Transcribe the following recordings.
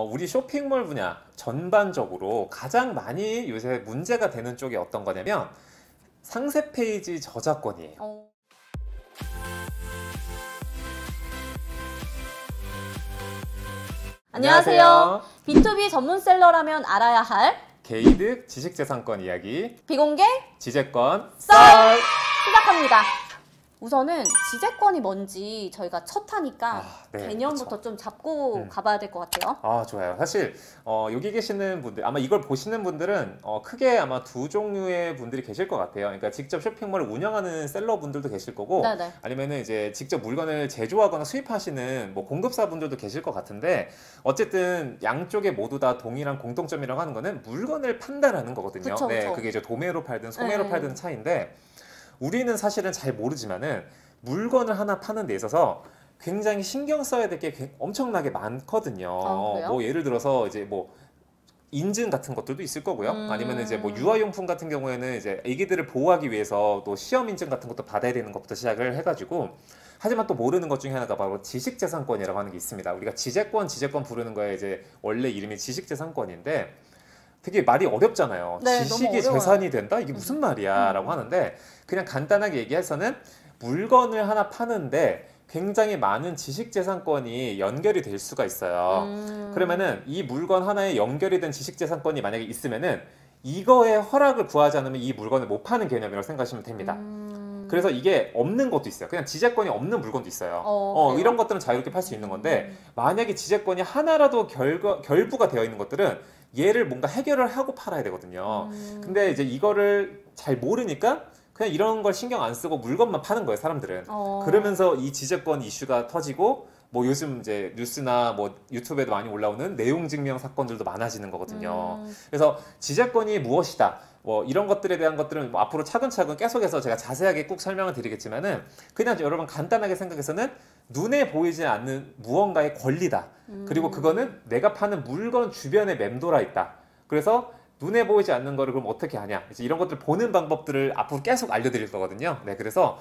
우리 쇼핑몰 분야 전반적으로 가장 많이 요새 문제가 되는 쪽이 어떤 거냐면 상세 페이지 저작권이에요. 안녕하세요. B2B 전문셀러라면 알아야 할 개이득 지식재산권 이야기 비공개 지재권 썰 시작합니다. 우선은 지재권이 뭔지 저희가 첫 하니까 네, 개념부터 그쵸. 좀 잡고 가봐야 될 것 같아요. 좋아요. 사실 여기 계시는 분들 아마 이걸 보시는 분들은 크게 아마 두 종류의 분들이 계실 것 같아요. 그러니까 직접 쇼핑몰을 운영하는 셀러 분들도 계실 거고 네네. 아니면은 이제 직접 물건을 제조하거나 수입하시는 뭐 공급사 분들도 계실 것 같은데 어쨌든 양쪽에 모두 다 동일한 공통점이라고 하는 거는 물건을 판다라는 거거든요. 그쵸, 네, 그쵸. 그게 이제 도매로 팔든 소매로 네. 팔든 차이인데 우리는 사실은 잘 모르지만은 물건을 하나 파는 데 있어서 굉장히 신경 써야 될 게 엄청나게 많거든요. 그래요? 뭐 예를 들어서 이제 뭐 인증 같은 것들도 있을 거고요. 아니면 이제 뭐 유아용품 같은 경우에는 이제 아기들을 보호하기 위해서 또 시험 인증 같은 것도 받아야 되는 것부터 시작을 해가지고 하지만 또 모르는 것 중에 하나가 바로 지식재산권이라고 하는 게 있습니다. 우리가 지재권 부르는 거에 이제 원래 이름이 지식재산권인데 되게 말이 어렵잖아요. 네, 너무 지식이 어려워요. 재산이 된다? 이게 무슨 말이야? 라고 하는데 그냥 간단하게 얘기해서는 물건을 하나 파는데 굉장히 많은 지식재산권이 연결이 될 수가 있어요. 그러면은 이 물건 하나에 연결이 된 지식재산권이 만약에 있으면은 이거에 허락을 구하지 않으면 이 물건을 못 파는 개념이라고 생각하시면 됩니다. 그래서 이게 없는 것도 있어요. 그냥 지재권이 없는 물건도 있어요. 그래요? 이런 것들은 자유롭게 팔 수 있는 건데 만약에 지재권이 하나라도 결부가 되어 있는 것들은 얘를 뭔가 해결을 하고 팔아야 되거든요. 근데 이제 이거를 잘 모르니까 그냥 이런 걸 신경 안 쓰고 물건만 파는 거예요, 사람들은. 그러면서 이 지재권 이슈가 터지고 뭐 요즘 이제 뉴스나 뭐 유튜브에도 많이 올라오는 내용 증명 사건들도 많아지는 거거든요. 그래서 지재권이 무엇이다. 뭐 이런 것들에 대한 것들은 뭐 앞으로 차근차근 계속해서 제가 자세하게 꼭 설명을 드리겠지만은 그냥 여러분 간단하게 생각해서는 눈에 보이지 않는 무언가의 권리다. 그리고 그거는 내가 파는 물건 주변에 맴돌아 있다. 그래서 눈에 보이지 않는 거를 그럼 어떻게 하냐 이제 이런 것들 보는 방법들을 앞으로 계속 알려드릴 거거든요. 네, 그래서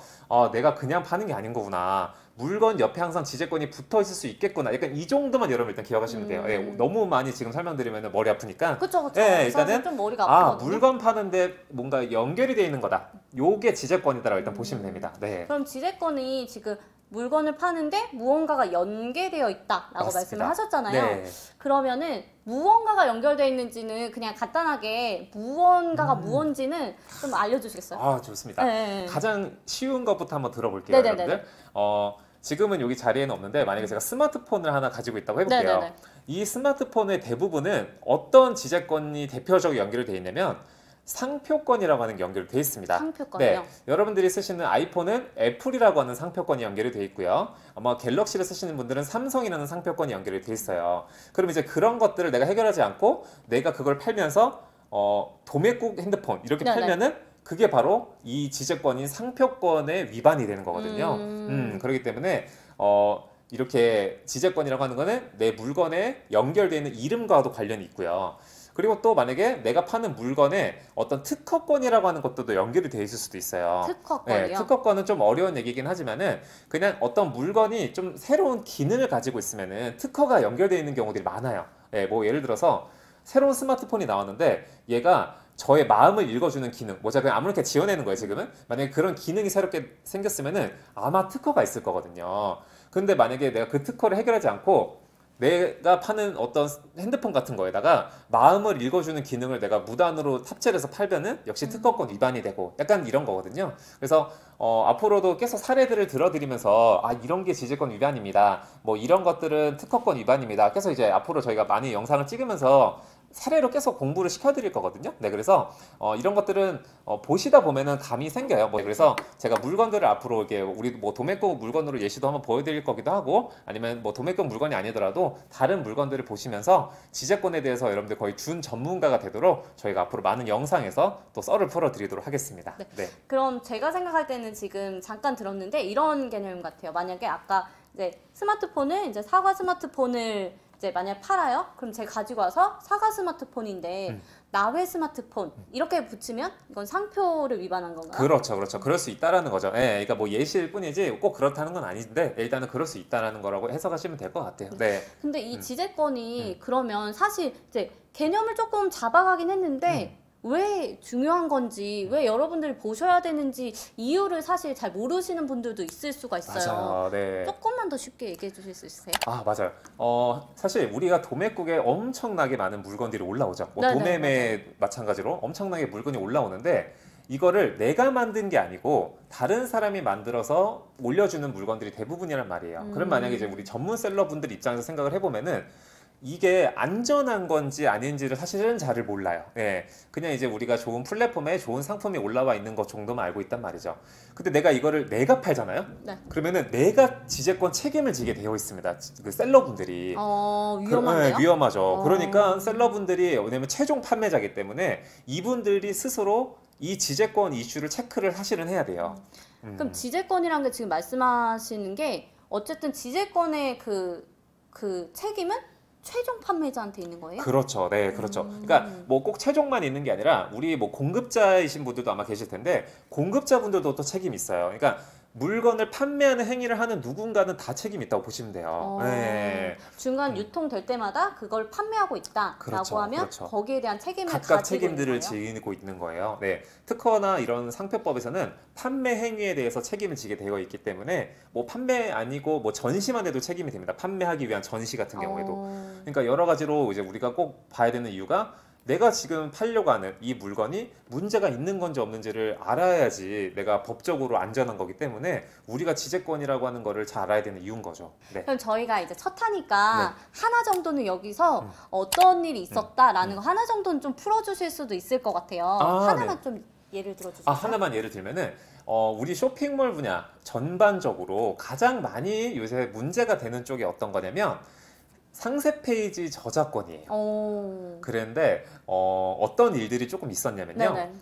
내가 그냥 파는 게 아닌 거구나. 물건 옆에 항상 지재권이 붙어 있을 수 있겠구나. 약간 이 정도만 여러분 일단 기억하시면 돼요. 예, 너무 많이 지금 설명드리면 머리 아프니까. 그쵸. 예, 사실 일단은 좀 머리가 아프거든요. 물건 파는데 뭔가 연결이 돼 있는 거다. 요게 지재권이다라고 일단 보시면 됩니다. 네. 그럼 지재권이 지금 물건을 파는데 무언가가 연계되어 있다라고 맞습니다. 말씀을 하셨잖아요. 네. 그러면은 무언가가 연결되어 있는지는 그냥 간단하게 무언가가 무언지는 좀 알려주시겠어요? 좋습니다. 네. 가장 쉬운 것부터 한번 들어볼게요, 네네네네. 여러분들. 지금은 여기 자리에는 없는데 만약에 제가 스마트폰을 하나 가지고 있다고 해볼게요. 네네네. 이 스마트폰의 대부분은 어떤 지재권이 대표적으로 연결이 돼 있냐면 상표권이라고 하는 게 연결이 돼 있습니다. 상표권이요? 네, 여러분들이 쓰시는 아이폰은 애플이라고 하는 상표권이 연결이 돼 있고요. 아마 갤럭시를 쓰시는 분들은 삼성이라는 상표권이 연결이 돼 있어요. 그럼 이제 그런 것들을 내가 해결하지 않고 내가 그걸 팔면서 도매국 핸드폰 이렇게 네네. 팔면은 그게 바로 이 지재권인 상표권의 위반이 되는 거거든요. 그렇기 때문에 이렇게 지재권이라고 하는 거는 내 물건에 연결되어 있는 이름과도 관련이 있고요. 그리고 또 만약에 내가 파는 물건에 어떤 특허권이라고 하는 것도 연결이 돼 있을 수도 있어요. 특허권이요? 네, 특허권은 좀 어려운 얘기긴 하지만은 그냥 어떤 물건이 좀 새로운 기능을 가지고 있으면은 특허가 연결되어 있는 경우들이 많아요. 네, 뭐 예를 들어서 새로운 스마트폰이 나왔는데 얘가 저의 마음을 읽어주는 기능, 뭐 제가 그냥 아무렇게 지어내는 거예요, 지금은. 만약에 그런 기능이 새롭게 생겼으면은 아마 특허가 있을 거거든요. 근데 만약에 내가 그 특허를 해결하지 않고 내가 파는 어떤 핸드폰 같은 거에다가 마음을 읽어주는 기능을 내가 무단으로 탑재를 해서 팔면은 역시 특허권 위반이 되고 약간 이런 거거든요. 그래서 앞으로도 계속 사례들을 들어드리면서 이런 게 지재권 위반입니다. 뭐 이런 것들은 특허권 위반입니다. 계속 이제 앞으로 저희가 많이 영상을 찍으면서 사례로 계속 공부를 시켜드릴 거거든요. 네, 그래서 이런 것들은 보시다 보면은 감이 생겨요. 뭐 그래서 제가 물건들을 앞으로 이렇게 우리 뭐 도매급 물건으로 예시도 한번 보여드릴 거기도 하고 아니면 뭐 도매급 물건이 아니더라도 다른 물건들을 보시면서 지재권에 대해서 여러분들 거의 준 전문가가 되도록 저희가 앞으로 많은 영상에서 또 썰을 풀어드리도록 하겠습니다. 네. 네. 그럼 제가 생각할 때는 지금 잠깐 들었는데 이런 개념 같아요. 만약에 아까 이제 스마트폰을 이제 사과 스마트폰을 이제 만약 팔아요? 그럼 제가 가지고 와서 사과 스마트폰인데 나회 스마트폰 이렇게 붙이면 이건 상표를 위반한 건가요? 그렇죠, 그렇죠. 그럴 수 있다라는 거죠. 예, 그러니까 뭐 예시일 뿐이지 꼭 그렇다는 건 아닌데 일단은 그럴 수 있다라는 거라고 해석하시면 될 것 같아요. 네. 근데 이 지재권이 그러면 사실 이제 개념을 조금 잡아가긴 했는데 왜 중요한 건지, 왜 여러분들이 보셔야 되는지 이유를 사실 잘 모르시는 분들도 있을 수가 있어요. 맞아요. 네. 조금만 더 쉽게 얘기해 주실 수 있으세요? 아, 맞아요. 사실 우리가 도매국에 엄청나게 많은 물건들이 올라오죠. 뭐 네네, 도매매 마찬가지로 엄청나게 물건이 올라오는데 이거를 내가 만든 게 아니고 다른 사람이 만들어서 올려주는 물건들이 대부분이란 말이에요. 그럼 만약에 이제 우리 전문 셀러분들 입장에서 생각을 해보면은 이게 안전한 건지 아닌지를 사실은 잘 몰라요. 예. 그냥 이제 우리가 좋은 플랫폼에 좋은 상품이 올라와 있는 것 정도만 알고 있단 말이죠. 근데 내가 이거를 내가 팔잖아요? 네. 그러면은 내가 지재권 책임을 지게 되어 있습니다. 그 셀러분들이. 위험하네요. 네, 위험하죠. 어. 그러니까 셀러분들이 왜냐면 최종 판매자이기 때문에 이분들이 스스로 이 지재권 이슈를 체크를 사실은 해야 돼요. 그럼 지재권이란 게 지금 말씀하시는 게 어쨌든 지재권의 그 책임은 최종 판매자한테 있는 거예요? 그렇죠. 네, 그렇죠. 그러니까 뭐 꼭 최종만 있는 게 아니라 우리 뭐 공급자이신 분들도 아마 계실 텐데 공급자분들도 또 책임이 있어요. 그러니까 물건을 판매하는 행위를 하는 누군가는 다 책임이 있다고 보시면 돼요. 네. 중간 유통될 때마다 그걸 판매하고 있다라고 그렇죠, 하면 그렇죠. 거기에 대한 책임을 각각 가지고 책임들을 있는 거예요? 지고 있는 거예요. 네. 특허나 이런 상표법에서는 판매 행위에 대해서 책임을 지게 되어 있기 때문에 뭐 판매 아니고 뭐 전시만 해도 책임이 됩니다. 판매하기 위한 전시 같은 경우에도. 그러니까 여러 가지로 이제 우리가 꼭 봐야 되는 이유가 내가 지금 팔려고 하는 이 물건이 문제가 있는 건지 없는지를 알아야지 내가 법적으로 안전한 거기 때문에 우리가 지재권이라고 하는 거를 잘 알아야 되는 이유인 거죠. 네. 그럼 저희가 이제 첫 타니까 하나 정도는 여기서 어떤 일이 있었다라는 거 하나 정도는 좀 풀어주실 수도 있을 것 같아요. 아, 하나만 네. 좀 예를 들어주세요. 하나만 예를 들면은 우리 쇼핑몰 분야 전반적으로 가장 많이 요새 문제가 되는 쪽이 어떤 거냐면 상세 페이지 저작권이에요. 그런데 어떤 일들이 조금 있었냐면요. 네네.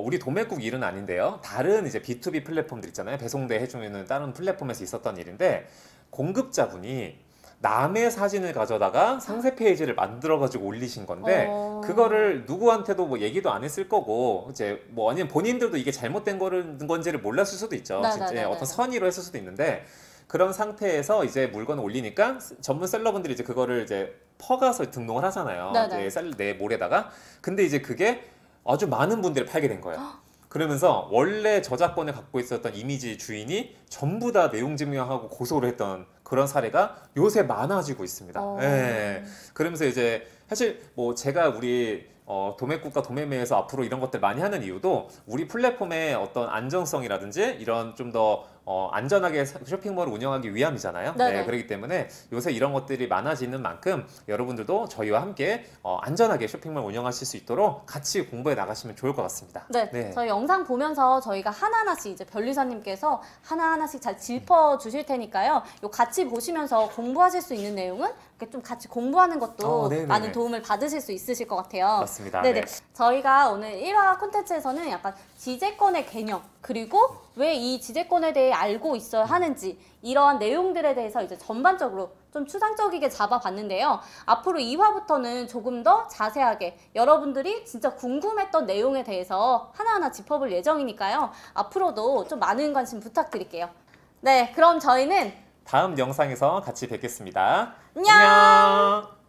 우리 도매국 일은 아닌데요. 다른 이제 B2B 플랫폼들 있잖아요. 배송대 해주는 다른 플랫폼에서 있었던 일인데 공급자분이 남의 사진을 가져다가 상세 페이지를 만들어 가지고 올리신 건데 그거를 누구한테도 뭐 얘기도 안 했을 거고 이제 뭐 아니면 본인들도 이게 잘못된 건지를 몰랐을 수도 있죠. 진짜 어떤 선의로 했을 수도 있는데 그런 상태에서 이제 물건을 올리니까 전문 셀러분들이 이제 그거를 이제 퍼가서 등록을 하잖아요. 내 몰에다가. 근데 이제 그게 아주 많은 분들이 팔게 된 거예요. 그러면서 원래 저작권을 갖고 있었던 이미지 주인이 전부 다 내용 증명하고 고소를 했던 그런 사례가 요새 많아지고 있습니다. 예. 그러면서 이제 사실 뭐 제가 우리 도매국과 도매매에서 앞으로 이런 것들 많이 하는 이유도 우리 플랫폼의 어떤 안정성이라든지 이런 좀 더 안전하게 쇼핑몰을 운영하기 위함이잖아요. 네, 그렇기 때문에 요새 이런 것들이 많아지는 만큼 여러분들도 저희와 함께 안전하게 쇼핑몰 운영하실 수 있도록 같이 공부해 나가시면 좋을 것 같습니다. 네. 저희 영상 보면서 저희가 하나하나씩 이제 변리사님께서 하나하나씩 잘 짚어 주실 테니까요. 요 같이 보시면서 공부하실 수 있는 내용은 이렇게 좀 같이 공부하는 것도 많은 도움을 받으실 수 있으실 것 같아요. 맞습니다. 네네. 저희가 오늘 1화 콘텐츠에서는 약간 지재권의 개념 그리고 왜 이 지재권에 대해 알고 있어야 하는지 이러한 내용들에 대해서 이제 전반적으로 좀 추상적이게 잡아봤는데요. 앞으로 2화부터는 조금 더 자세하게 여러분들이 진짜 궁금했던 내용에 대해서 하나하나 짚어볼 예정이니까요. 앞으로도 좀 많은 관심 부탁드릴게요. 네, 그럼 저희는 다음 영상에서 같이 뵙겠습니다. 안녕!